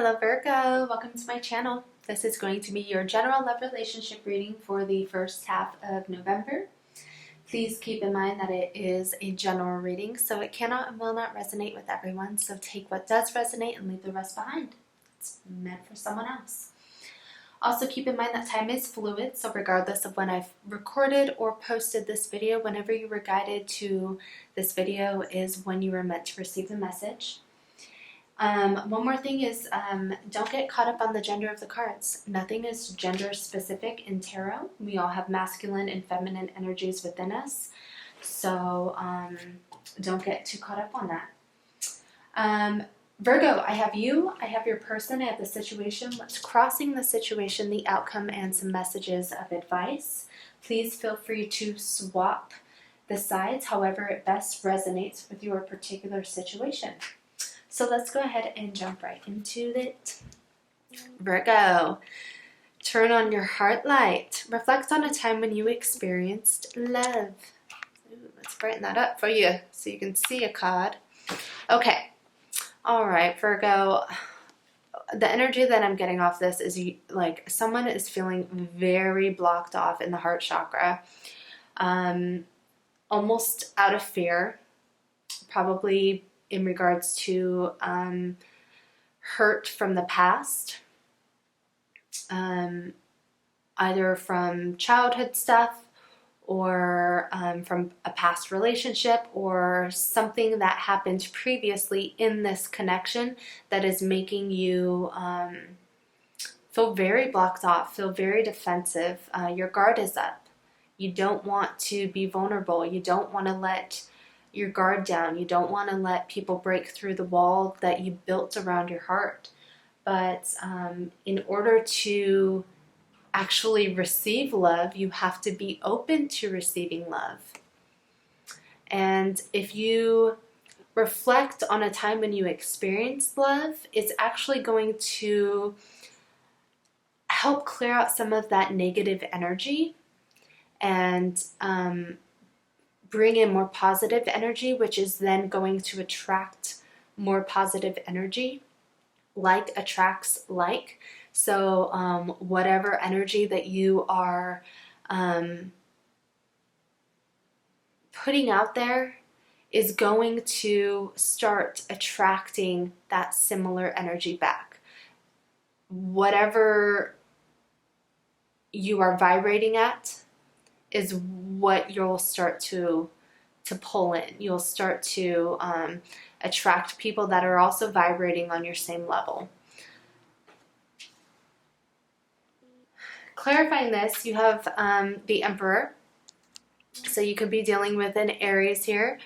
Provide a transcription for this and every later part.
Hello Virgo, welcome to my channel. This is going to be your general love relationship reading for the first half of November. Please keep in mind that it is a general reading, so it cannot and will not resonate with everyone, so take what does resonate and leave the rest behind. It's meant for someone else. Also keep in mind that time is fluid, so regardless of when I've recorded or posted this video, whenever you were guided to this video is when you were meant to receive the message. One more thing is don't get caught up on the gender of the cards. Nothing is gender specific in tarot. We all have masculine and feminine energies within us. So don't get too caught up on that. Virgo, I have you, I have your person, I have the situation. What's crossing the situation, the outcome, and some messages of advice. Please feel free to swap the sides however it best resonates with your particular situation. So let's go ahead and jump right into it. Virgo, turn on your heart light. Reflect on a time when you experienced love. Ooh, let's brighten that up for you so you can see a card. Okay. All right, Virgo. The energy that I'm getting off this is like someone is feeling very blocked off in the heart chakra. Almost out of fear. Probably in regards to hurt from the past, either from childhood stuff or from a past relationship or something that happened previously in this connection that is making you feel very blocked off, feel very defensive. Your guard is up. You don't want to be vulnerable. You don't want to let your guard down. You don't want to let people break through the wall that you built around your heart. But in order to actually receive love, you have to be open to receiving love. And if you reflect on a time when you experienced love, it's actually going to help clear out some of that negative energy and bring in more positive energy, which is then going to attract more positive energy. Like attracts like. So whatever energy that you are putting out there is going to start attracting that similar energy back. Whatever you are vibrating at is what you'll start to pull in. You'll start to attract people that are also vibrating on your same level. Clarifying this, you have the Emperor. So you could be dealing with an Aries here,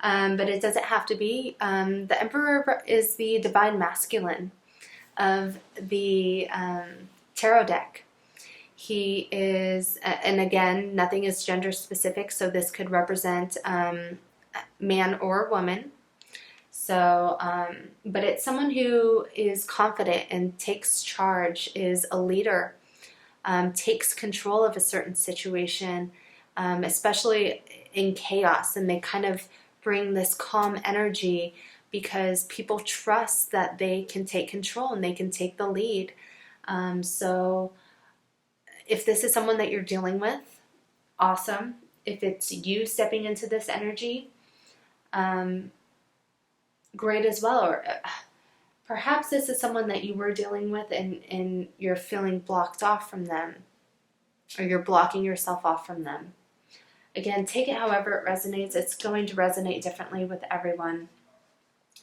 but it doesn't have to be. The Emperor is the divine masculine of the tarot deck. He is, and again, nothing is gender specific, so this could represent man or woman. So, but it's someone who is confident and takes charge, is a leader, takes control of a certain situation, especially in chaos, and they kind of bring this calm energy because people trust that they can take control and they can take the lead. So if this is someone that you're dealing with, awesome. If it's you stepping into this energy, great as well. Or perhaps this is someone that you were dealing with and you're feeling blocked off from them, or you're blocking yourself off from them. Again, take it however it resonates. It's going to resonate differently with everyone.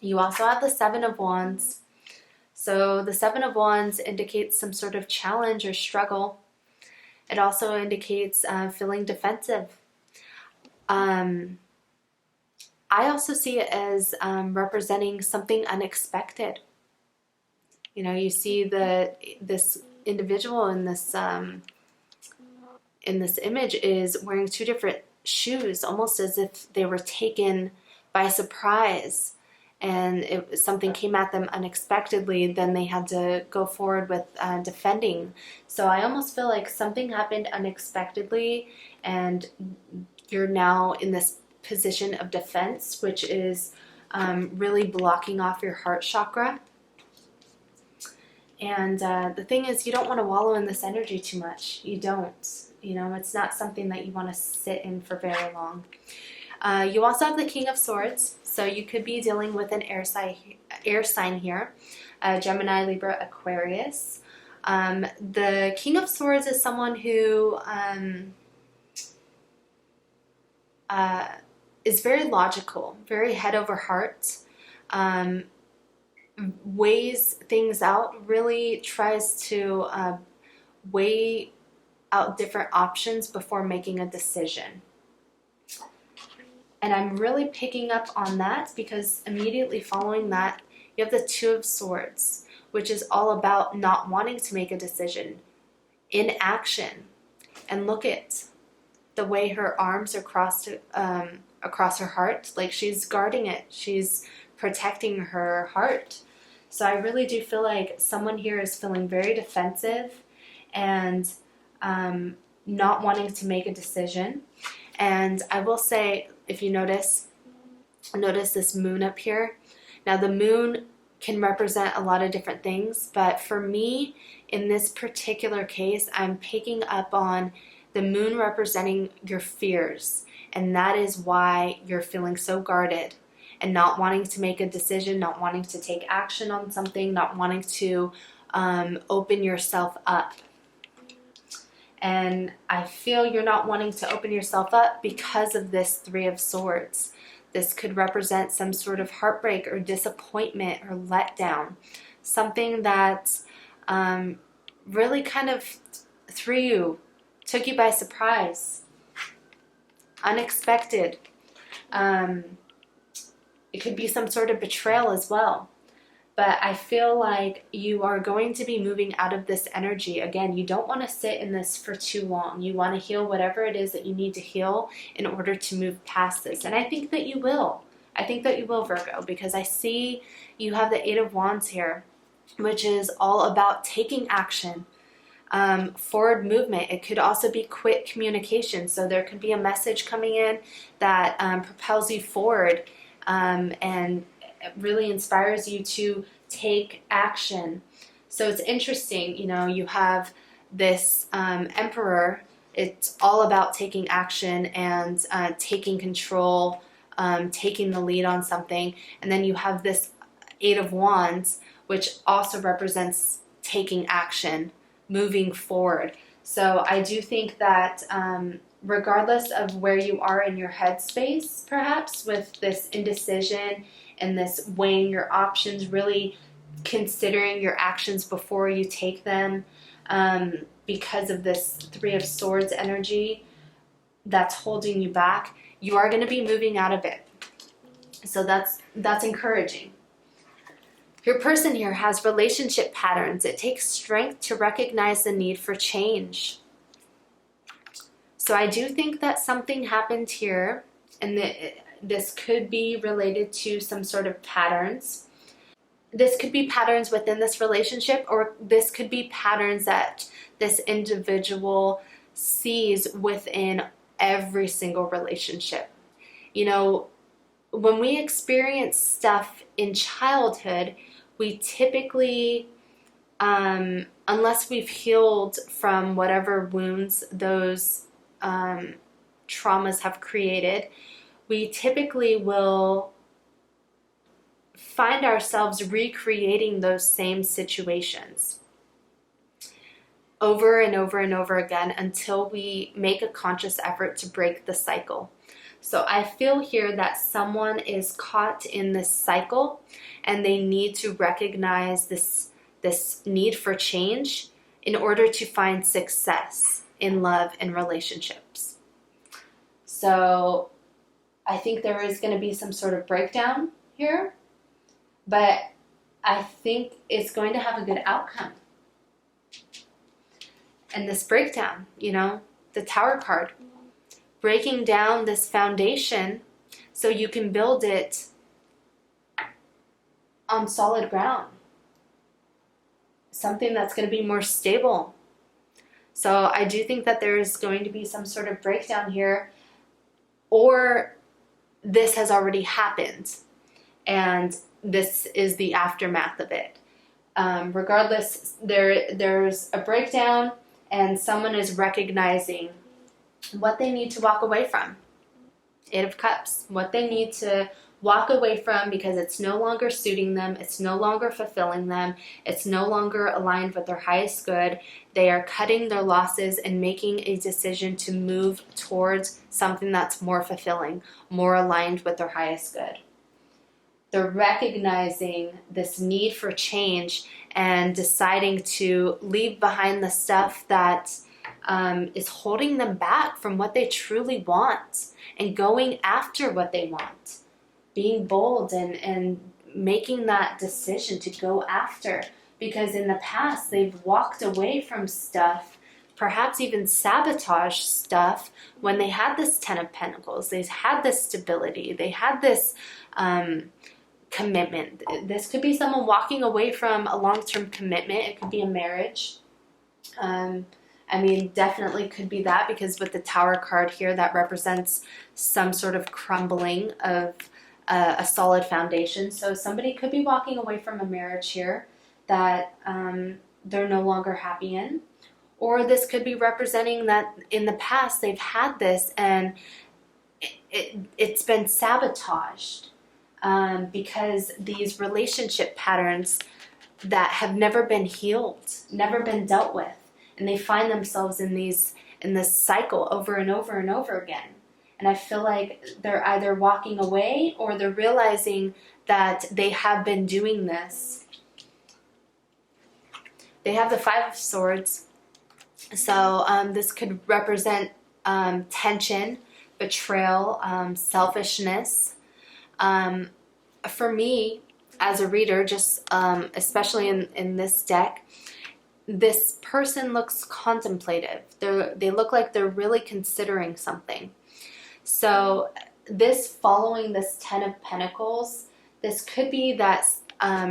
You also have the Seven of Wands. So the Seven of Wands indicates some sort of challenge or struggle. It also indicates feeling defensive. I also see it as representing something unexpected. You know, you see this individual in this image is wearing two different shoes, almost as if they were taken by surprise, and something came at them unexpectedly. Then they had to go forward with defending. So I almost feel like something happened unexpectedly, and you're now in this position of defense, which is really blocking off your heart chakra. And the thing is, you don't want to wallow in this energy too much. You don't. You know, it's not something that you want to sit in for very long. You also have the King of Swords, so you could be dealing with an air sign here, Gemini, Libra, Aquarius. The King of Swords is someone who is very logical, very head over heart, weighs things out, really tries to weigh out different options before making a decision. And I'm really picking up on that because immediately following that, you have the Two of Swords, which is all about not wanting to make a decision, inaction. And look at the way her arms are crossed across her heart, like she's guarding it. She's protecting her heart. So I really do feel like someone here is feeling very defensive and not wanting to make a decision. And I will say, if you notice this moon up here. Now the moon can represent a lot of different things, but for me, in this particular case, I'm picking up on the moon representing your fears. And that is why you're feeling so guarded and not wanting to make a decision, not wanting to take action on something, not wanting to open yourself up. And I feel you're not wanting to open yourself up because of this Three of Swords. This could represent some sort of heartbreak or disappointment or letdown. Something that really kind of threw you, took you by surprise, unexpected. It could be some sort of betrayal as well. But I feel like you are going to be moving out of this energy. Again, you don't want to sit in this for too long. You want to heal whatever it is that you need to heal in order to move past this. And I think that you will. I think that you will, Virgo, because I see you have the Eight of Wands here, which is all about taking action, forward movement. It could also be quick communication. So there could be a message coming in that propels you forward and really inspires you to take action. So it's interesting, you know, you have this Emperor. It's all about taking action and taking control, taking the lead on something. And then you have this Eight of Wands, which also represents taking action, moving forward. So I do think that regardless of where you are in your headspace, perhaps with this indecision and this weighing your options, really considering your actions before you take them, because of this Three of Swords energy that's holding you back, you are going to be moving out of it. So that's encouraging. Your person here has relationship patterns. It takes strength to recognize the need for change. So I do think that something happened here, and this could be related to some sort of patterns. This could be patterns within this relationship, or this could be patterns that this individual sees within every single relationship. You know, when we experience stuff in childhood, we typically, unless we've healed from whatever wounds those traumas have created, we typically will find ourselves recreating those same situations over and over and over again until we make a conscious effort to break the cycle. So I feel here that someone is caught in this cycle and they need to recognize this need for change in order to find success in love and relationships. So I think there is going to be some sort of breakdown here, but I think it's going to have a good outcome. And this breakdown, you know, the Tower card, breaking down this foundation so you can build it on solid ground. Something that's going to be more stable. So I do think that there is going to be some sort of breakdown here, or this has already happened and this is the aftermath of it. Regardless, there's a breakdown and someone is recognizing what they need to walk away from. Eight of Cups, what they need to walk away from because it's no longer suiting them, it's no longer fulfilling them, it's no longer aligned with their highest good. They are cutting their losses and making a decision to move towards something that's more fulfilling, more aligned with their highest good. They're recognizing this need for change and deciding to leave behind the stuff that is holding them back from what they truly want and going after what they want. Being bold and making that decision to go after. Because in the past, they've walked away from stuff, perhaps even sabotaged stuff when they had this Ten of Pentacles. They had this stability. They had this commitment. This could be someone walking away from a long-term commitment. It could be a marriage. I mean, definitely could be that, because with the Tower card here, that represents some sort of crumbling of a solid foundation. So somebody could be walking away from a marriage here that they're no longer happy in. Or this could be representing that in the past they've had this and it's been sabotaged because these relationship patterns that have never been healed, never been dealt with. And they find themselves in this cycle over and over and over again. And I feel like they're either walking away or they're realizing that they have been doing this. They have the Five of Swords. So this could represent tension, betrayal, selfishness. For me, as a reader, just especially in this deck, this person looks contemplative. They look like they're really considering something. So this, following this Ten of Pentacles, this could be that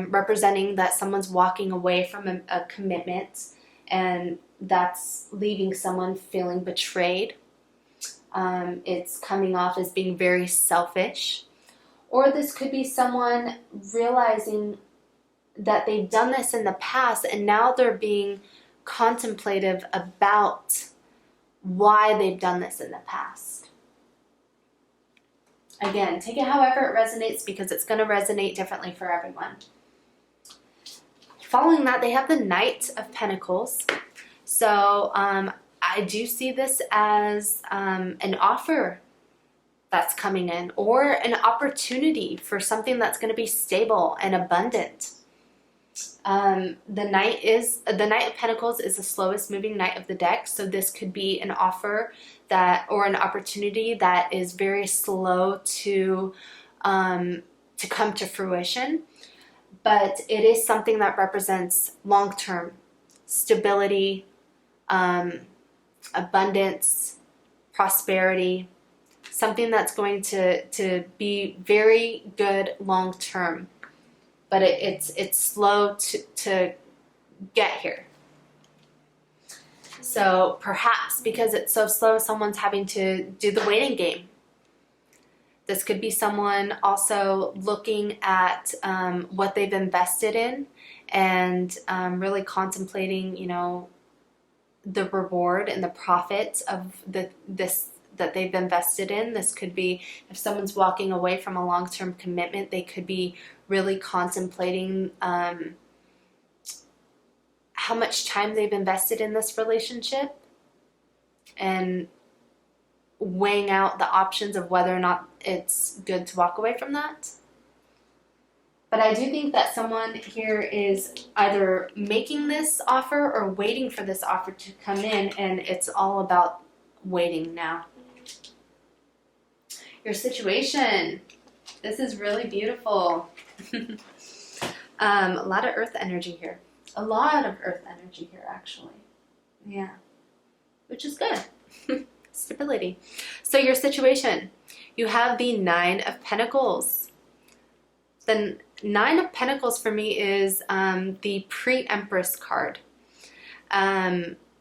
representing that someone's walking away from a commitment, and that's leaving someone feeling betrayed. It's coming off as being very selfish. Or this could be someone realizing that they've done this in the past and now they're being contemplative about why they've done this in the past. Again, take it however it resonates, because it's going to resonate differently for everyone. Following that, they have the Knight of Pentacles. So I do see this as an offer that's coming in, or an opportunity for something that's going to be stable and abundant. The Knight of Pentacles is the slowest moving knight of the deck, so this could be an offer that, or an opportunity that is very slow to come to fruition, but it is something that represents long-term stability, abundance, prosperity, something that's going to be very good long-term. But it's slow to get here. So perhaps because it's so slow, someone's having to do the waiting game. This could be someone also looking at what they've invested in and really contemplating, you know, the reward and the profits of this that they've invested in. This could be, if someone's walking away from a long-term commitment, they could be really contemplating how much time they've invested in this relationship and weighing out the options of whether or not it's good to walk away from that. But I do think that someone here is either making this offer or waiting for this offer to come in, and it's all about waiting now. Your situation. This is really beautiful. A lot of earth energy here. A lot of earth energy here, actually. Yeah. Which is good. Stability. So your situation. You have the Nine of Pentacles. The Nine of Pentacles for me is the Pre-Empress card.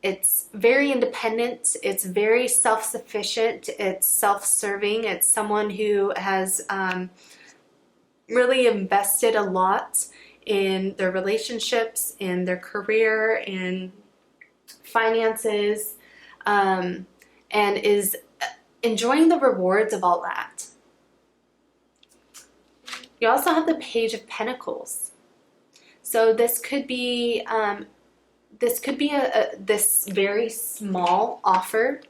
It's very independent. It's very self-sufficient. It's self-serving. It's someone who has really invested a lot in their relationships, in their career, in finances, and is enjoying the rewards of all that. You also have the Page of Pentacles. So this could be this very small offer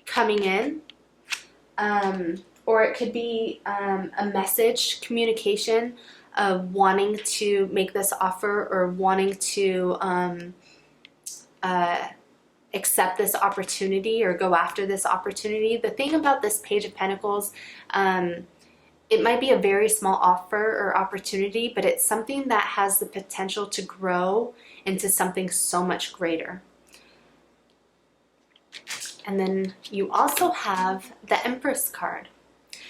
coming in, or it could be a message, communication of wanting to make this offer or wanting to accept this opportunity or go after this opportunity. The thing about this Page of Pentacles, it might be a very small offer or opportunity, but it's something that has the potential to grow into something so much greater. And then you also have the Empress card.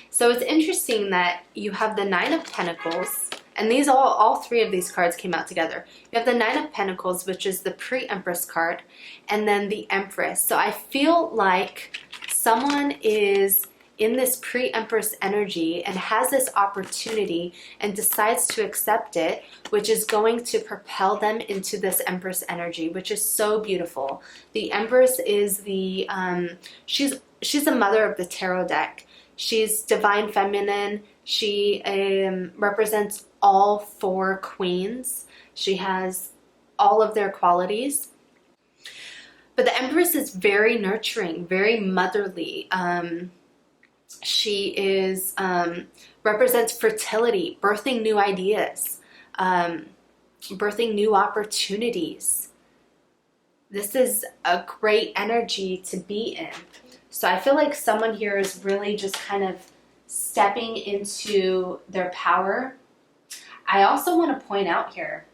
So it's interesting that you have the Nine of Pentacles, and these all three of these cards came out together. You have the Nine of Pentacles, which is the pre-Empress card, and then the Empress. So I feel like someone is in this pre-Empress energy and has this opportunity and decides to accept it, which is going to propel them into this Empress energy, which is so beautiful. The Empress is the, she's the mother of the tarot deck. She's divine feminine. She represents all four queens. She has all of their qualities. But the Empress is very nurturing, very motherly. She is represents fertility, birthing new ideas, birthing new opportunities. This is a great energy to be in. So I feel like someone here is really just kind of stepping into their power. I also want to point out here,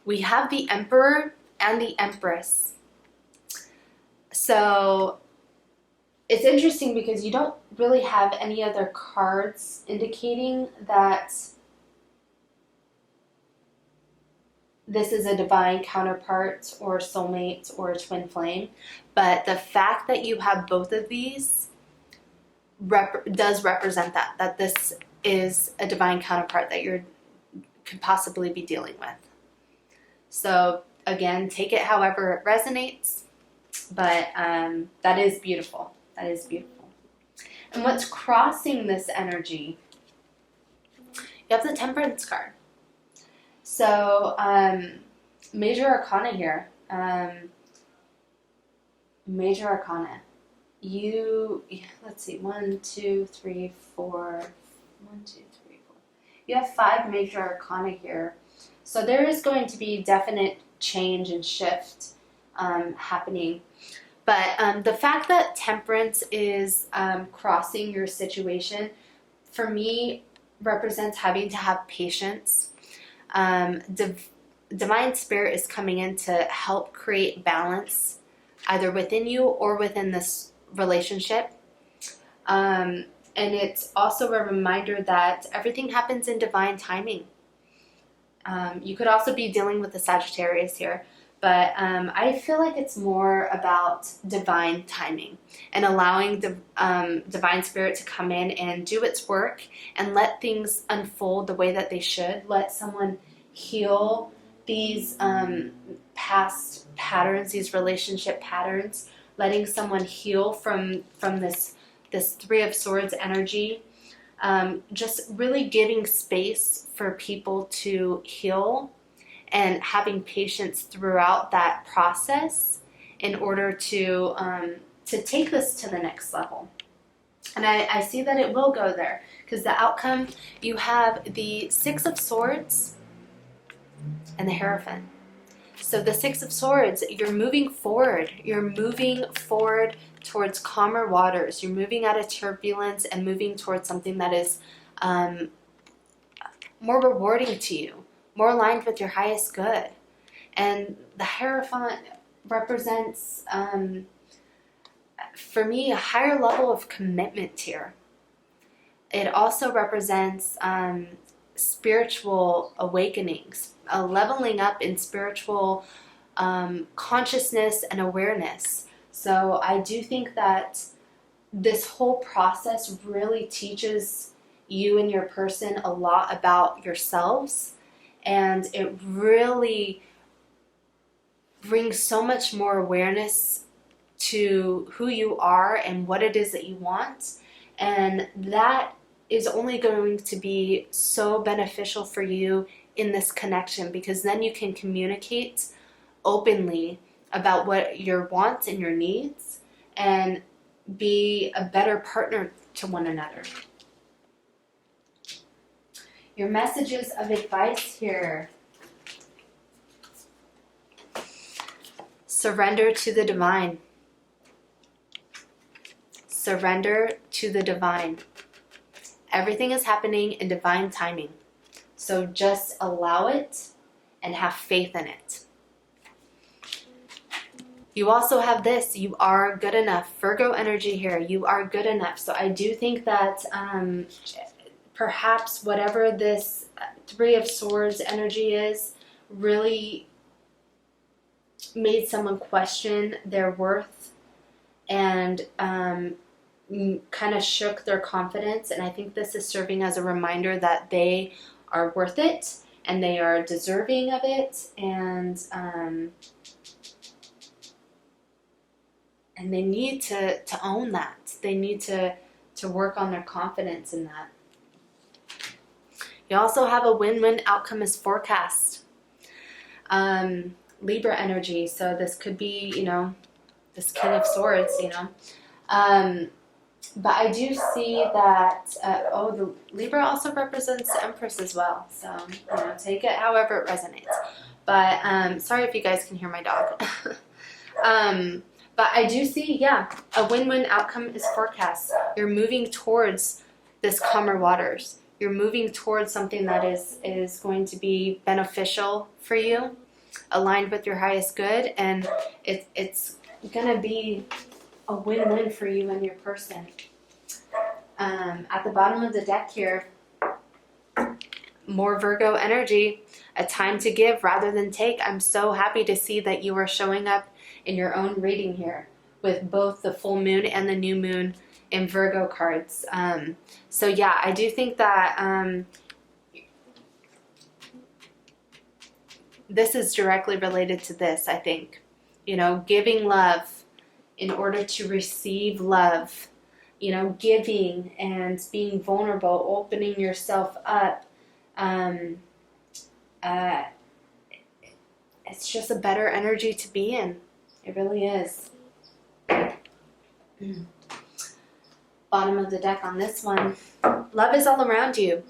we have the Emperor and the Empress. So it's interesting because you don't really have any other cards indicating that this is a divine counterpart or soulmate or twin flame. But the fact that you have both of these does represent that this is a divine counterpart that you could possibly be dealing with. So again, take it however it resonates, but that is beautiful. That is beautiful. And what's crossing this energy? You have the Temperance card. So Major Arcana here. Major Arcana. Let's see, 1, 2, 3, 4. 1, 2, 3, 4. You have 5 Major Arcana here. So there is going to be definite change and shift happening. But the fact that Temperance is crossing your situation, for me, represents having to have patience. Divine Spirit is coming in to help create balance, either within you or within this relationship. And it's also a reminder that everything happens in divine timing. You could also be dealing with the Sagittarius here. But I feel like it's more about divine timing and allowing the Divine Spirit to come in and do its work and let things unfold the way that they should. Let someone heal these past patterns, these relationship patterns, letting someone heal from this Three of Swords energy. Just really giving space for people to heal and having patience throughout that process in order to take this to the next level. And I see that it will go there, because the outcome, you have the Six of Swords and the Hierophant. So the Six of Swords, you're moving forward. You're moving forward towards calmer waters. You're moving out of turbulence and moving towards something that is more rewarding to you, more aligned with your highest good. And the Hierophant represents, for me, a higher level of commitment here. It also represents spiritual awakenings, a leveling up in spiritual consciousness and awareness. So I do think that this whole process really teaches you and your person a lot about yourselves, and it really brings so much more awareness to who you are and what it is that you want. And that is only going to be so beneficial for you in this connection, because then you can communicate openly about what your wants and your needs and be a better partner to one another. Your messages of advice here. Surrender to the divine. Surrender to the divine. Everything is happening in divine timing. So just allow it and have faith in it. You also have this. You are good enough. Virgo energy here. You are good enough. So I do think that perhaps whatever this Three of Swords energy is really made someone question their worth and kind of shook their confidence. And I think this is serving as a reminder that they are worth it and they are deserving of it, and they need to own that. They need to work on their confidence in that. You also have a win-win outcome as forecast. Libra energy. So this could be, you know, this King of Swords, you know. But I do see that, the Libra also represents the Empress as well. So, you know, take it however it resonates. But sorry if you guys can hear my dog. But I do see, yeah, a win-win outcome is forecast. You're moving towards this calmer waters. You're moving towards something that is going to be beneficial for you, aligned with your highest good, and it's going to be a win-win for you and your person. At the bottom of the deck here, more Virgo energy, a time to give rather than take. I'm so happy to see that you are showing up in your own reading here with both the full moon and the new moon in Virgo cards. So yeah, I do think that this is directly related to this, I think. You know, giving love in order to receive love. You know, giving and being vulnerable, opening yourself up. It's just a better energy to be in. It really is. Bottom of the deck on this one. Love is all around you.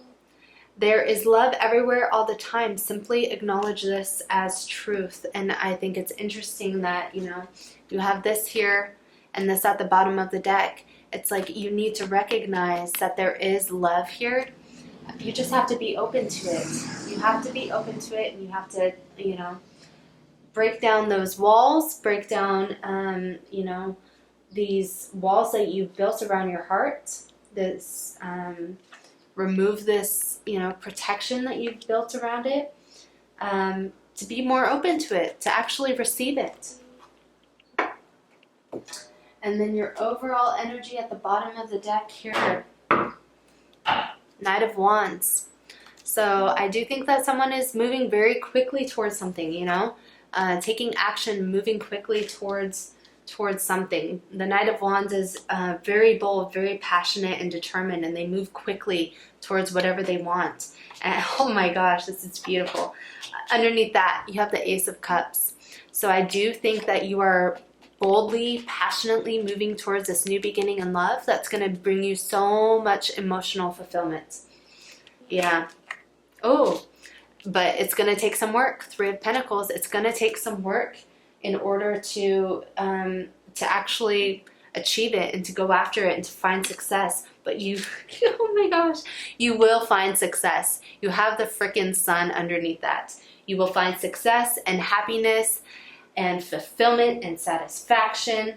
There is love everywhere all the time. Simply acknowledge this as truth. And I think it's interesting that, you know, you have this here and this at the bottom of the deck. It's like you need to recognize that there is love here. You just have to be open to it. You have to be open to it, and you have to, you know, break down those walls, break down, you know, these walls that you've built around your heart. This, remove this, you know, protection that you've built around it, to be more open to it, to actually receive it. And then your overall energy at the bottom of the deck here, Knight of Wands. So I do think that someone is moving very quickly towards something, you know, taking action, moving quickly towards something. The Knight of Wands is very bold, very passionate and determined, and they move quickly towards whatever they want. And oh my gosh, this is beautiful. Underneath that, you have the Ace of Cups. So I do think that you are boldly, passionately moving towards this new beginning in love that's going to bring you so much emotional fulfillment. Yeah. Oh, but it's going to take some work. Three of Pentacles. It's going to take some work in order to actually achieve it and to go after it and to find success. But you, oh my gosh, you will find success. You have the frickin' sun underneath that. You will find success and happiness and fulfillment and satisfaction.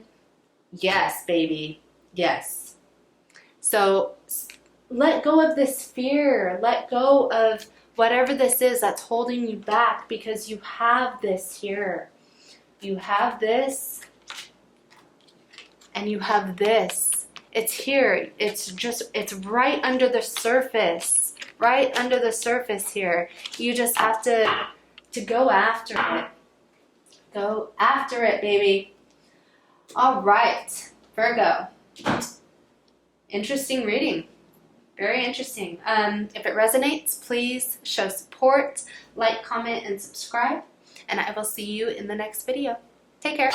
Yes, baby. Yes. So let go of this fear. Let go of whatever this is that's holding you back, because you have this here. You have this and you have this. It's here. It's right under the surface. Right under the surface here. You just have to go after it. Go after it, baby. All right, Virgo. Interesting reading. Very interesting. If it resonates, please show support, like, comment, and subscribe. And I will see you in the next video. Take care.